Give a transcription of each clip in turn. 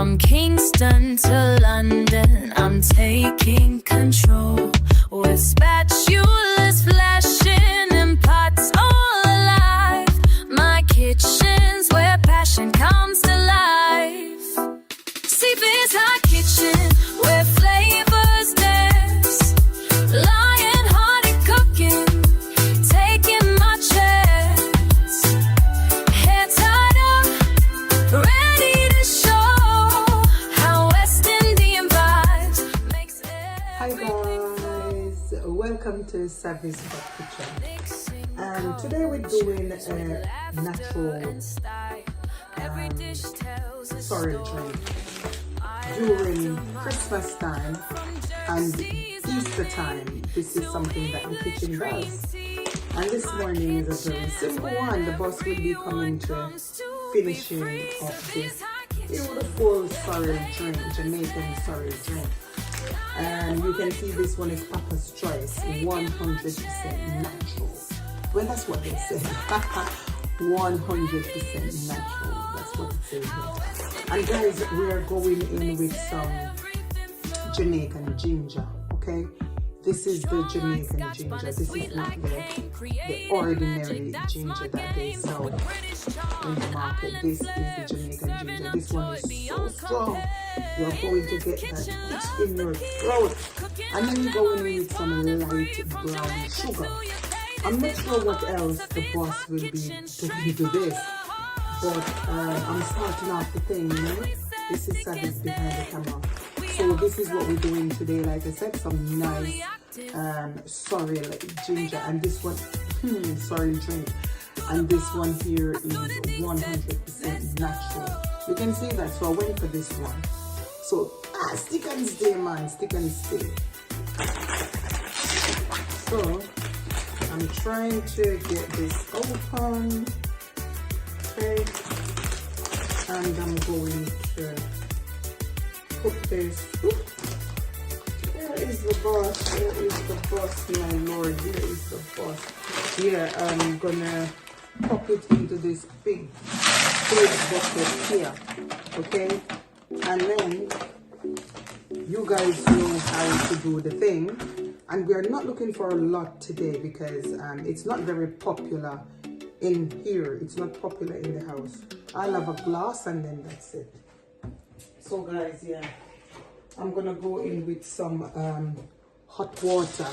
From Kingston to London, I'm taking control. With spatulas flashing and pots all alive. My kitchen's where passion comes to life. See this hot kitchen where flavors dance. Lion-hearted cooking, taking my chance. Hair tied up, ready to show how West Indian vibes makes it. Hi guys, welcome to Savvy's Hot Kitchen. And today we're doing a natural sorrel drink during Christmas time and Easter time. This is something that the kitchen does. And this morning is a very simple one. The boss will be coming to finishing of this beautiful sorrel drink, Jamaican sorrel drink. And you can see this one is Papa's Choice, 100% natural. Well, that's what they say. 100% natural. That's what it says here. And guys, we are going in with some Jamaican ginger, okay? This is the Jamaican ginger. This is not the ordinary ginger that they sell in the market. This is the Jamaican ginger. This one is so strong. You're going to get that itch in your throat. And then you go in with some light brown sugar. I'm not sure what else the boss will be doing to this, but I'm starting off the thing, you know. This is Savvy's behind the camera. So this is what we're doing today. Like I said, some nice sorrel ginger, and this one sorrel drink, and this one here is 100% natural. You can see that. So I went for this one. So stick and stay, man, stick and stay. So I'm trying to get this open, okay, and I'm going to put this. Where is the boss? Where is the boss, my lord? Where is the boss? Here, I'm gonna pop it into this big bucket here, okay? And then you guys know how to do the thing. And we are not looking for a lot today because it's not very popular in here. It's not popular in the house. I'll have a glass and then that's it. So guys, yeah, I'm gonna go in with some hot water.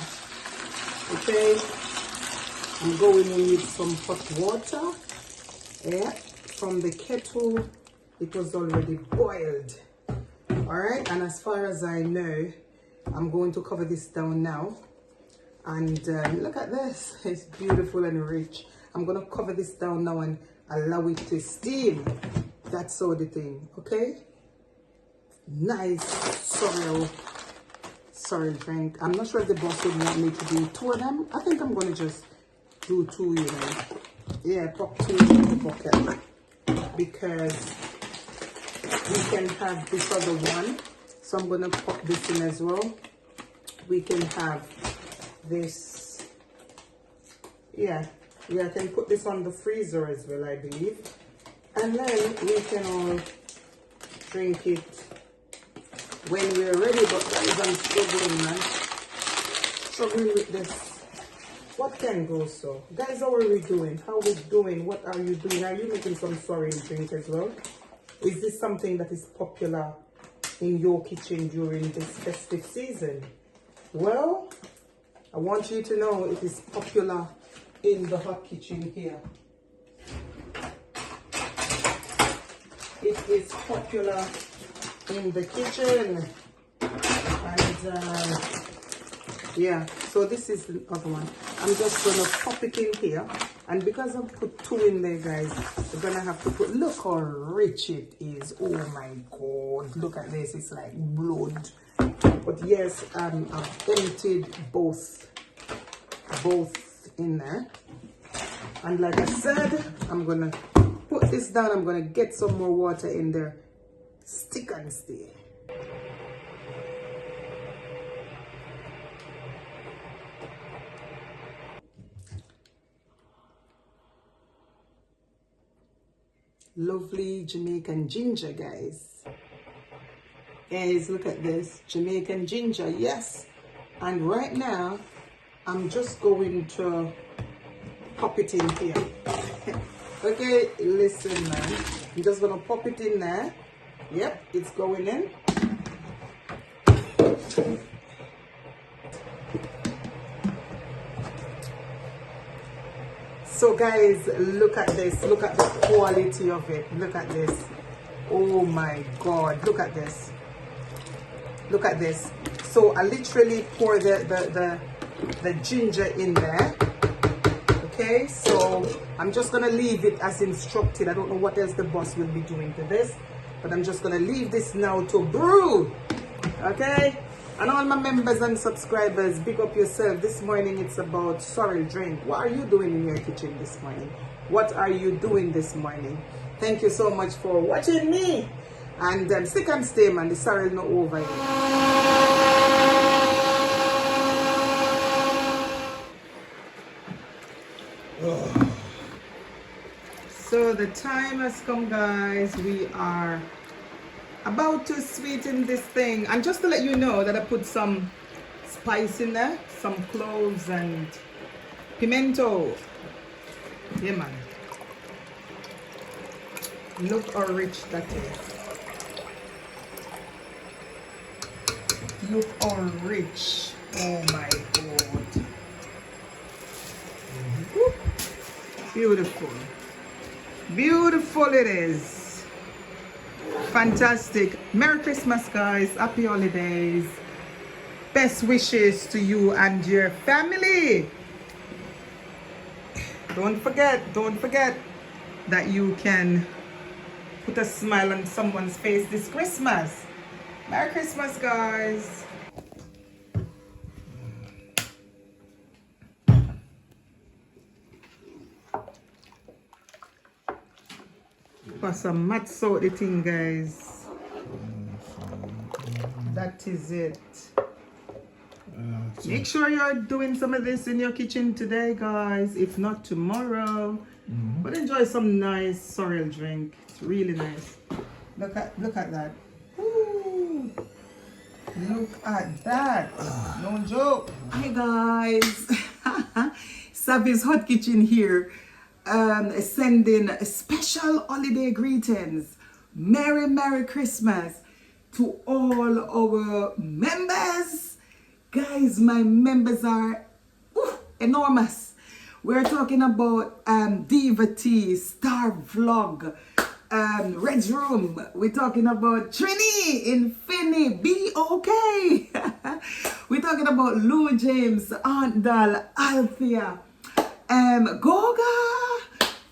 Okay, I'm going in with some hot water. Yeah, from the kettle. It was already boiled. All right, and as far as I know, I'm going to cover this down now. And look at this, it's beautiful and rich. I'm gonna cover this down now and allow it to steam. That's all the thing, okay? Nice sorrel drink. I'm not sure if the boss would want me to do two of them. I think I'm gonna just do two, you know. Yeah, pop two in the bucket. Because we can have this other one. So I'm gonna pop this in as well. We can have this. Yeah, I can put this on the freezer as well, I believe. And then we can all drink it when we're ready. But guys, I'm struggling, man. Struggling with this. What can go so? Guys, how are we doing? How are we doing? What are you doing? Are you making some sorrel drink as well? Is this something that is popular in your kitchen during this festive season? Well, I want you to know it is popular in the hot kitchen here. It is popular in the kitchen. And yeah, so this is the other one. I'm just gonna pop it in here. And because I've put two in there, guys, we're gonna have to put, look how rich it is. Oh my God, look at this, it's like blood. But yes, I've emptied both in there. And like I said, I'm gonna put this down. I'm gonna get some more water in there. Stick and stay. Lovely Jamaican ginger, guys. is, look at this, Jamaican ginger, yes. And right now, I'm just going to pop it in here. Okay, listen man. I'm just gonna pop it in there. Yep, it's going in. So guys, look at this. Look at the quality of it. Look at this. Oh my God, look at this. Look at this. So I literally pour the ginger in there. Okay, so I'm just gonna leave it as instructed. I don't know what else the boss will be doing to this, but I'm just gonna leave this now to brew. Okay, and all my members and subscribers, big up yourself. This morning it's about Sorrel drink. What are you doing in your kitchen this morning? What are you doing this morning? Thank you so much for watching me. And stick and stay, man. The Sorrel not over yet. So the time has come, guys. We are about to sweeten this thing. And just to let you know that I put some spice in there, some cloves and pimento. Yeah, man. Look how rich that is. Look how rich. Oh my God. Beautiful. Beautiful it is. Fantastic. Merry Christmas, guys. Happy holidays. Best wishes to you and your family. Don't forget that you can put a smile on someone's face this Christmas. Merry Christmas, guys. For some mats out the thing, guys. That is it. Make sure you're doing some of this in your kitchen today, guys. If not tomorrow. But enjoy some nice sorrel drink. It's really nice. Look at that. Ooh. Look at that. No joke. Hey guys. Savvy's Hot Kitchen here. Sending special holiday greetings. Merry Christmas to all our members. Guys, my members are enormous. We're talking about Diva T, Star Vlog, Red's Room. We're talking about Trini, Infini, B.O.K. We're talking about Lou James, Aunt Doll, Althea, Goga.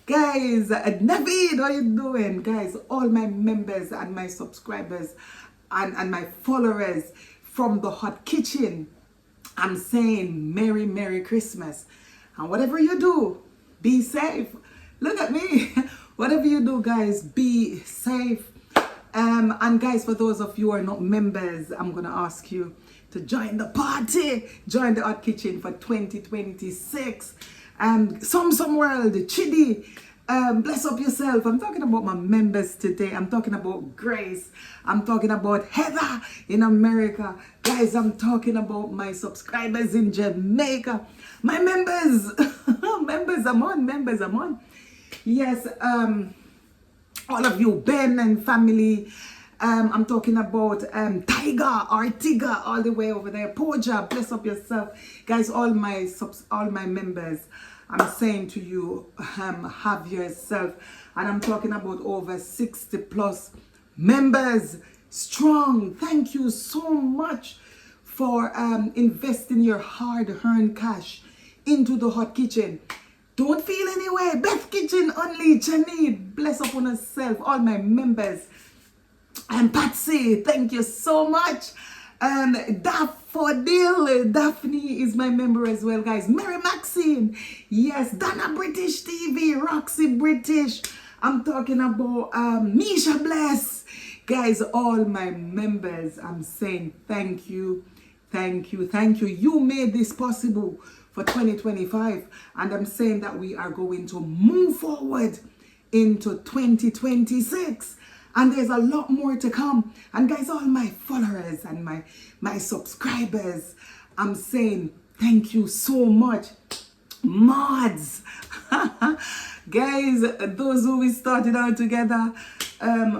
Guys, Navid, what you doing? Guys, all my members and my subscribers and my followers from the Hot Kitchen, I'm saying Merry Christmas. And whatever you do, be safe. Look at me. Whatever you do, guys, be safe. And guys, for those of you who are not members, I'm going to ask you to join the party. Join the Hot Kitchen for 2026. Some World, Chidi, bless up yourself. I'm talking about my members today. I'm talking about Grace. I'm talking about Heather in America. Guys, I'm talking about my subscribers in Jamaica. My members. Members, I'm on. Yes, all of you, Ben and family. I'm talking about Tiger or Tiga all the way over there. Poja, bless up yourself. Guys, all my members, I'm saying to you, have yourself. And I'm talking about over 60 plus members strong. Thank you so much for investing your hard-earned cash into the Hot Kitchen. Don't feel any way. Beth Kitchen only. Janine, bless up on herself. All my members. And Patsy, thank you so much. Daffodil, Daphne is my member as well, guys. Mary Maxine, yes. Dana British TV, Roxy British. I'm talking about Misha Bless. Guys, all my members, I'm saying thank you. You made this possible for 2025. And I'm saying that we are going to move forward into 2026. And there's a lot more to come. And guys, all my followers and my subscribers, I'm saying thank you so much. Mods. Guys, those who we started out together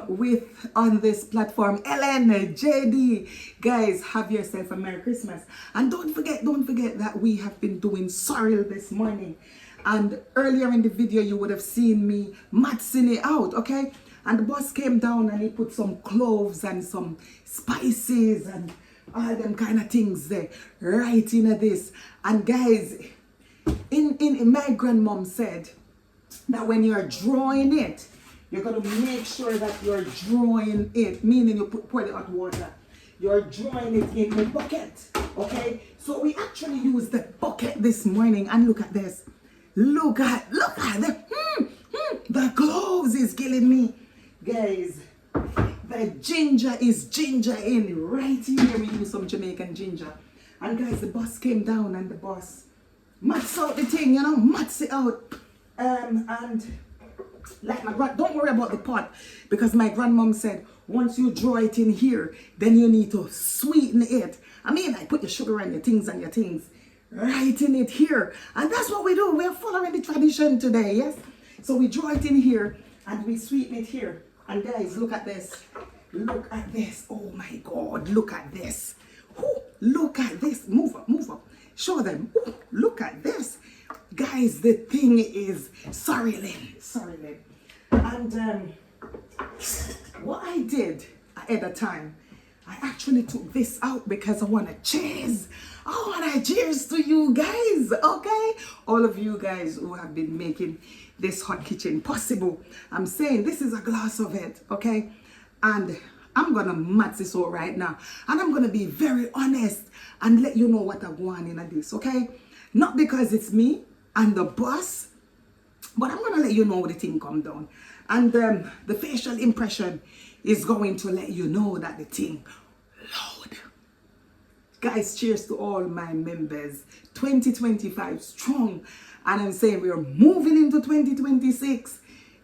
with on this platform, Ellen, JD, guys, have yourself a Merry Christmas. And don't forget that we have been doing Sorrel this morning. And earlier in the video, you would have seen me matzing it out, okay? And the boss came down and he put some cloves and some spices and all them kind of things there right into this. And guys, in my grandmom said that when you're drawing it, you're going to make sure that you're drawing it, meaning you pour the hot water. You're drawing it in the bucket, okay? So we actually used the bucket this morning, and look at this. Look at the cloves is killing me. Guys, the ginger is ginger in right here. We use some Jamaican ginger. And guys, the boss came down and the boss mats out the thing, you know, mats it out. And like don't worry about the pot, because my grandmom said once you draw it in here, then you need to sweeten it. I mean, I put your sugar and your things right in it here. And that's what we do. We're following the tradition today, yes? So we draw it in here and we sweeten it here. And guys, look at this. Look at this. Oh my God, look at this. Ooh, look at this. Move up. Show them. Ooh, look at this. Guys, the thing is sorreling. And what I did at the time, I actually took this out because I want to cheers. I want to cheers to you guys, okay? All of you guys who have been making this hot kitchen possible. I'm saying this is a glass of it, okay? And I'm going to match this all right now. And I'm going to be very honest and let you know what I want in this, okay? Not because it's me and the boss, but I'm going to let you know the thing come down. And the facial impression is going to let you know that the thing loud. Guys, cheers to all my members. 2025 strong. And I'm saying we are moving into 2026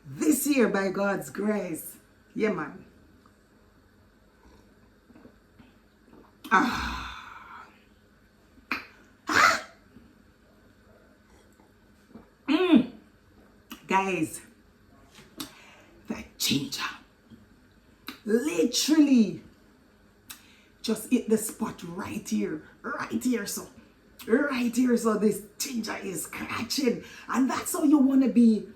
this year by God's grace. Yeah, man. Guys, the ginger literally just hit the spot right here, so this ginger is scratching. And that's how you want to be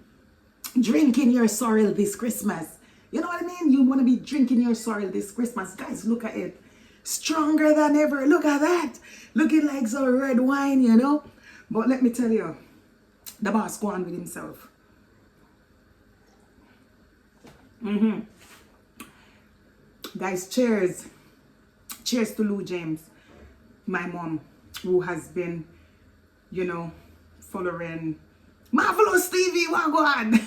drinking your sorrel this Christmas. You know what I mean? You want to be drinking your sorrel this Christmas. Guys, look at it. Stronger than ever. Look at that. Looking like some red wine, you know. But let me tell you, the boss go on with himself. Guys, cheers. Cheers to Lou James, my mom, who has been, you know, following Marvelous TV. What go on?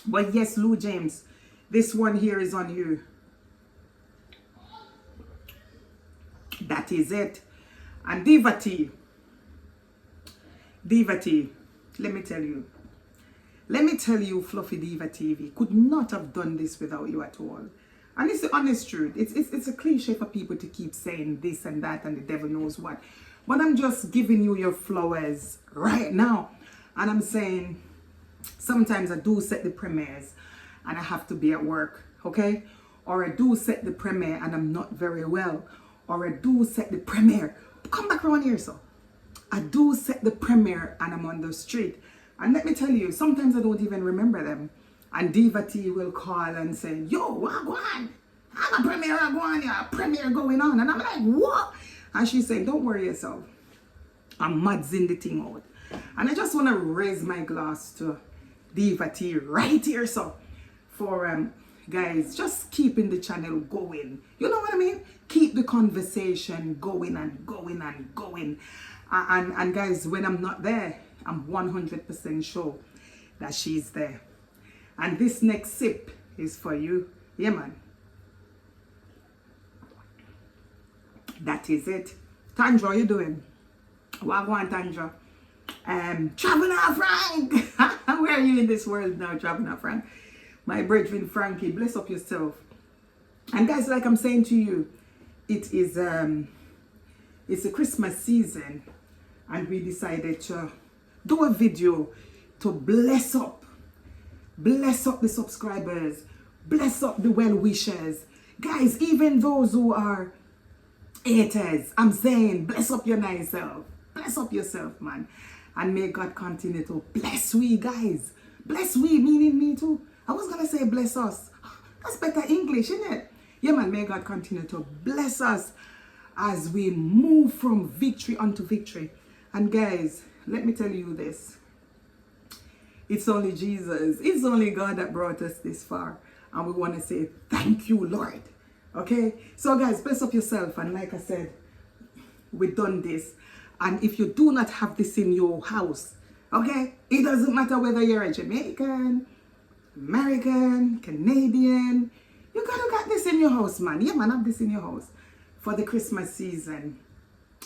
But yes, Lou James, this one here is on you. That is it. And Diva Tea, let me tell you, Fluffy Diva TV could not have done this without you at all. And it's the honest truth. It's a cliche for people to keep saying this and that and the devil knows what. But I'm just giving you your flowers right now. And I'm saying, sometimes I do set the premieres and I have to be at work, okay? Or I do set the premiere and I'm not very well. Or I do set the premiere. Come back around here, so. I do set the premiere and I'm on the street. And let me tell you, sometimes I don't even remember them. And Diva T will call and say, yo, what go on? I'm a premiere, I go on, yeah, a premiere going on. And I'm like, what? And she's saying, don't worry yourself. I'm mudzing the thing out. And I just want to raise my glass to Diva T right here, so. For, guys, just keeping the channel going. You know what I mean? Keep the conversation going and going and going. And guys, when I'm not there, I'm 100% sure that she's there. And this next sip is for you. Yeah, man. That is it. Tandra, how you doing? What go on, Tandra? Traveler Frank. Where are you in this world now, Traveler Frank? My brethren Frankie, bless up yourself. And guys, like I'm saying to you, it is it's a Christmas season, and we decided to do a video to bless up the subscribers, bless up the well-wishers. Guys, even those who are haters, I'm saying, bless up your nice self. Bless up yourself, man. And may God continue to bless we, guys. Bless we, meaning me too. I was going to say bless us. That's better English, isn't it? Yeah, man, may God continue to bless us as we move from victory unto victory. And guys, let me tell you this. It's only Jesus. It's only God that brought us this far. And we want to say, thank you, Lord. Okay? So guys, bless up yourself. And like I said, we've done this. And if you do not have this in your house, okay? It doesn't matter whether you're a Jamaican, American, Canadian. You gotta got this in your house, man. Yeah, man, have this in your house for the Christmas season.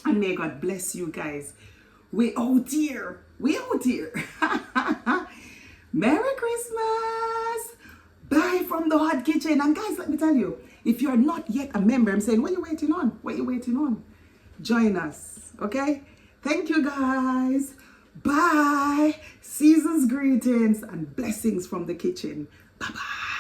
And may God bless you guys. We out here. We out here. Merry Christmas. Bye from the hot kitchen. And guys, let me tell you, if you're not yet a member, I'm saying, what are you waiting on? What are you waiting on? Join us, okay? Thank you, guys. Bye. Season's greetings and blessings from the kitchen. Bye-bye.